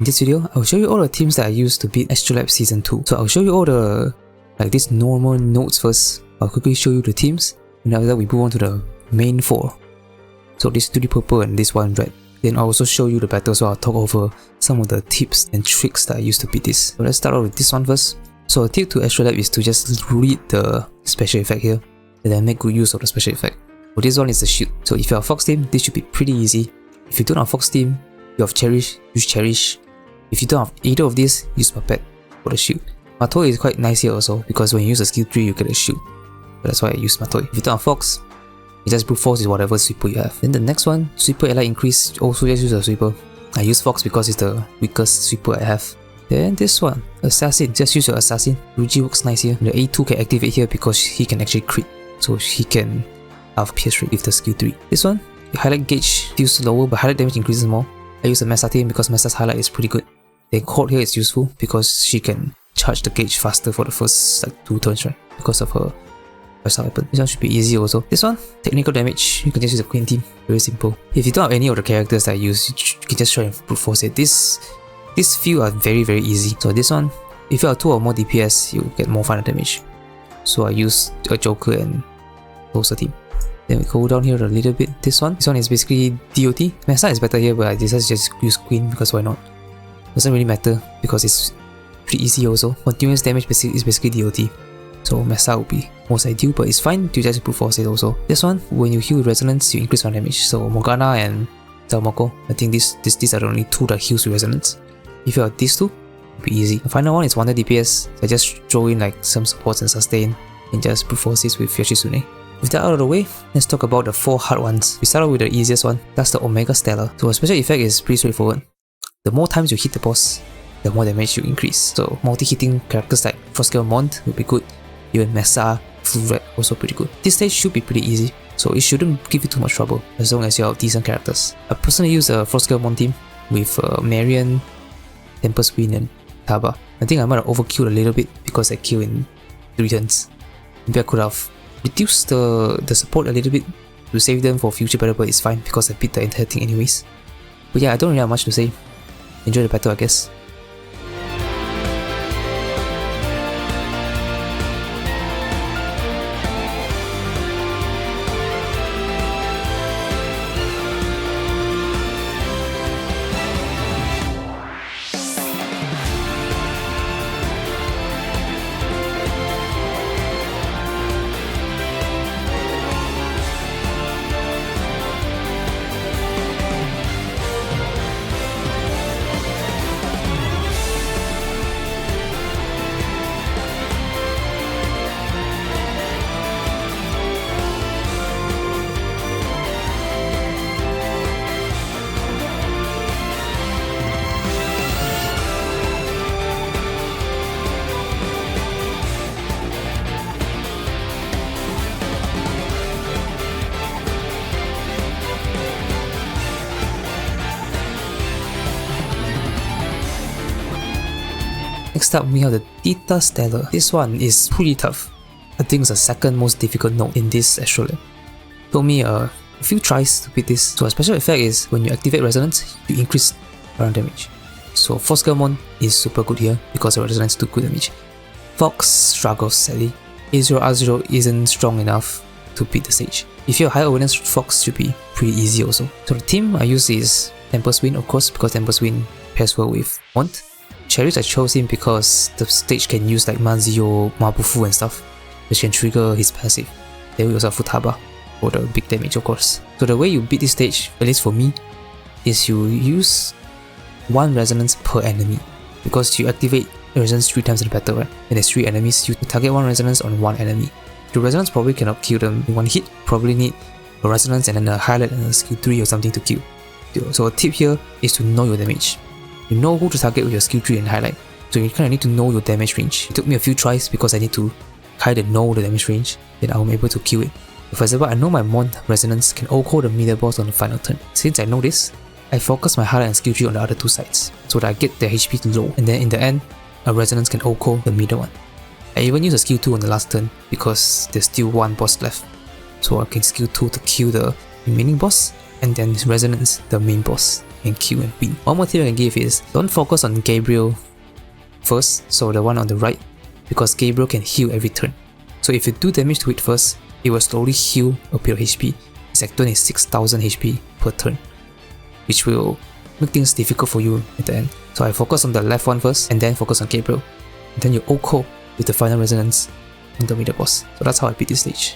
In this video, I'll show you all the teams that I used to beat Astrolabe Season 2. So I'll show you all the these normal notes first. I'll quickly show you the teams, and after that we move on to the main 4. So this 3 purple and this 1 red. Then I'll also show you the battle, so I'll talk over some of the tips and tricks that I used to beat this. So let's start off with this one first. So a tip to Astrolabe is to just read the special effect here, and then make good use of the special effect. So this one is the shield. So if you're a Fox team, this should be pretty easy. If you don't have Fox team, you have Cherish, use Cherish. If you don't have either of these, use Puppet for the shield. Matoi is quite nice here also, because when you use a skill 3, you get a shield. So that's why I use Matoi. If you don't have Fox, you just brute force with whatever sweeper you have. Then the next one, sweeper ally increase, also just use a sweeper. I use Fox because it's the weakest sweeper I have. Then this one, Assassin, just use your Assassin. Ruji works nice here. The A2 can activate here because he can actually crit, so he can have pierce rate with the skill 3. This one, the highlight gauge feels lower but highlight damage increases more. I use a Mesa team because Mesa's highlight is pretty good. Then Court here is useful because she can charge the gauge faster for the first 2 turns, right? Because of her versatile weapon. This one should be easy also. This one, technical damage, you can just use a Queen team. Very simple. If you don't have any of the characters that I use, you can just try and brute force it. These few are very easy. So this one, if you have 2 or more DPS, you get more final damage. So I use a Joker and Closer team. Then we go down here a little bit. This one is basically DOT. Mesa is better here, but I decided to just use Queen because why not? Doesn't really matter because it's pretty easy also. Continuous damage is basically DOT. So Mesa would be most ideal, but it's fine to just brute force it also. This one, when you heal with Resonance, you increase one damage. So Morgana and Zelmoko, I think these are the only 2 that heals with Resonance. If you have these 2, it'll be easy. The final one is 100 DPS, so I just throw in some supports and sustain, and just brute force this with Yoshitsune. With that out of the way, let's talk about the 4 hard ones. We start off with the easiest one, that's the Omega Stella. So a special effect is pretty straightforward. The more times you hit the boss, the more damage you increase. So multi-hitting characters like Frostgale Mont will be good. Even Mesa, Full Red also pretty good. This stage should be pretty easy, so it shouldn't give you too much trouble as long as you have decent characters. I personally use a Frostgale Mont team with Marion, Tempest Wind and Taba. I think I might have overkilled a little bit because I killed in 3 turns. Maybe I could have reduced the support a little bit to save them for future battle, but it's fine because I beat the entire thing anyways. But yeah, I don't really have much to say. Enjoy the battle, I guess. Next up, we have the Theta Stella. This one is pretty tough. I think it's the second most difficult note in this Astrolabe. It took me a few tries to beat this. So a special effect is when you activate Resonance, you increase round damage. So Frostgale is super good here because the Resonance do good damage. Fox struggles sadly. A0R0 isn't strong enough to beat the stage. If you have higher awareness, Fox should be pretty easy also. So the team I use is Tempest Wind, of course, because Tempest Wind pairs well with Mont. Cherish, I chose him because the stage can use Manzio, Mabufu and stuff, which can trigger his passive. Then we also have Futaba for the big damage, of course. So the way you beat this stage, at least for me, is you use 1 Resonance per enemy. Because you activate Resonance 3 times in the battle, right? And there's 3 enemies, you target 1 Resonance on 1 enemy. The Resonance probably cannot kill them in 1 hit, probably need a Resonance and then a highlight and a skill 3 or something to kill. So a tip here is to know your damage. You know who to target with your skill 3 and highlight, so you kind of need to know your damage range. It took me a few tries because I need to kind of know the damage range, then I'm able to kill it. For example, I know my Mont Resonance can OHKO the middle boss on the final turn. Since I know this, I focus my highlight and skill 3 on the other 2 sides, so that I get their HP low, and then in the end, a Resonance can OHKO the middle one. I even use a skill 2 on the last turn because there's still 1 boss left, so I can skill 2 to kill the remaining boss, and then Resonance the main boss. and kill and win. One more tip I can give is don't focus on Gabriel first, so the one on the right, because Gabriel can heal every turn. So if you do damage to it first, it will slowly heal a bit of HP. It's like 26,000 HP per turn, which will make things difficult for you at the end. So I focus on the left one first, and then focus on Gabriel. And then you Oko with the final resonance on the middle boss. So that's how I beat this stage.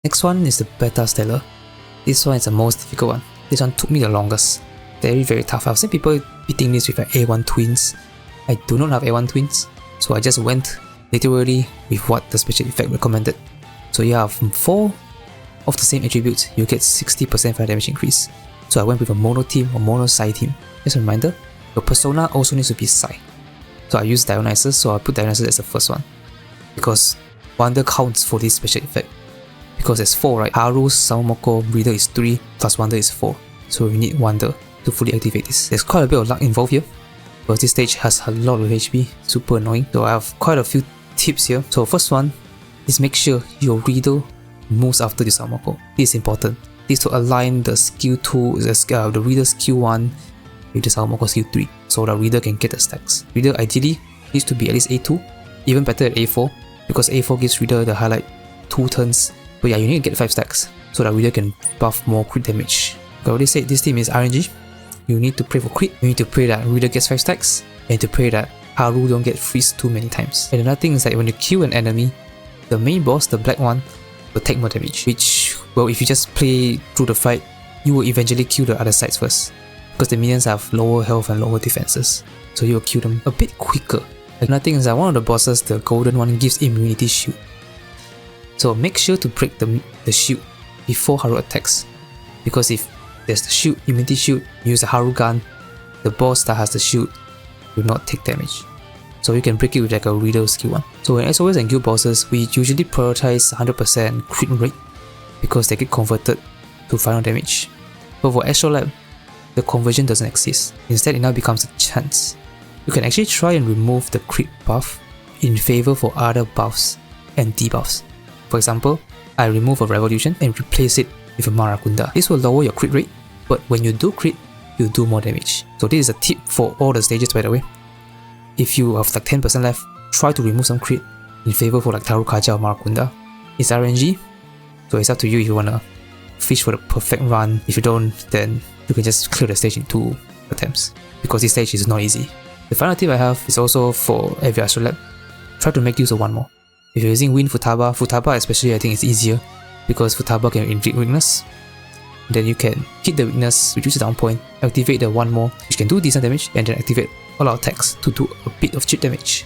Next one is the Theta Stella. This one is the most difficult one. This one took me the longest. Very tough. I've seen people beating this with like A1 twins. I do not have A1 twins, so I just went literally with what the special effect recommended. So you have 4 of the same attributes, you get 60% fire damage increase. So I went with a mono team or mono Psi team. Just a reminder, your persona also needs to be Psi. So I used Dionysus, so I put Dionysus as the first one, because Wonder counts for this special effect. Because there's 4, right? Haru, Samomoko, Breeder is 3, plus Wonder is 4. So we need Wonder to fully activate this. There's quite a bit of luck involved here, because this stage has a lot of HP, super annoying. So I have quite a few tips here. So first one is make sure your Reader moves after the Samomoko. This is important. This to align the skill 2, the Reader skill 1 with the Samomoko skill 3, so the Reader can get the stacks. Reader ideally needs to be at least A2, even better at A4, because A4 gives Reader the highlight 2 turns. But yeah, you need to get 5 stacks so that Reader can buff more crit damage. I already said this team is RNG. You need to pray for crit, you need to pray that Reader gets 5 stacks, and to pray that Haru don't get freeze too many times. And another thing is that when you kill an enemy, the main boss, the black one, will take more damage, which, well, if you just play through the fight, you will eventually kill the other sides first, because the minions have lower health and lower defenses, so you will kill them a bit quicker. Another thing is that one of the bosses, the golden one, gives immunity shield. So make sure to break the shield before Haru attacks, because if there's the shield, immunity shield, use the Haru gun, the boss that has the shield will not take damage. So you can break it with like a Reader skill 1. So in SOS and guild bosses, we usually prioritize 100% crit rate, because they get converted to final damage. But for Astrolabe, the conversion doesn't exist. Instead, it now becomes a chance. You can actually try and remove the crit buff in favor for other buffs and debuffs. For example, I remove a Revolution and replace it with a Maracunda. This will lower your crit rate, but when you do crit, you do more damage. So this is a tip for all the stages, by the way. If you have like 10% left, try to remove some crit in favor for like Tarukaja or Maracunda. It's RNG, so it's up to you if you wanna fish for the perfect run. If you don't, then you can just clear the stage in 2 attempts, because this stage is not easy. The final tip I have is also for every Astrolabe. Try to make use of one more. If you're using Wind Futaba especially, I think it's easier, because Futaba can inflict weakness. Then you can hit the weakness, reduce the down point, activate the one more, which can do decent damage, and then activate all our attacks to do a bit of cheap damage.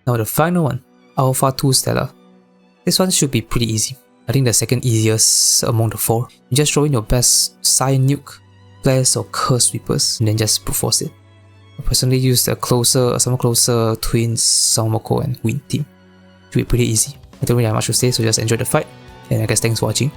Now the final one, Alpha 2 Stella. This one should be pretty easy. I think the second easiest among the four. You just throw in your best Scion Nuke, Bless or Curse Sweepers, and then just brute force it. I personally use the Summer Closer, Twins, Salmoko and Wind team. Should be pretty easy. I don't really have much to say, so just enjoy the fight, and I guess thanks for watching.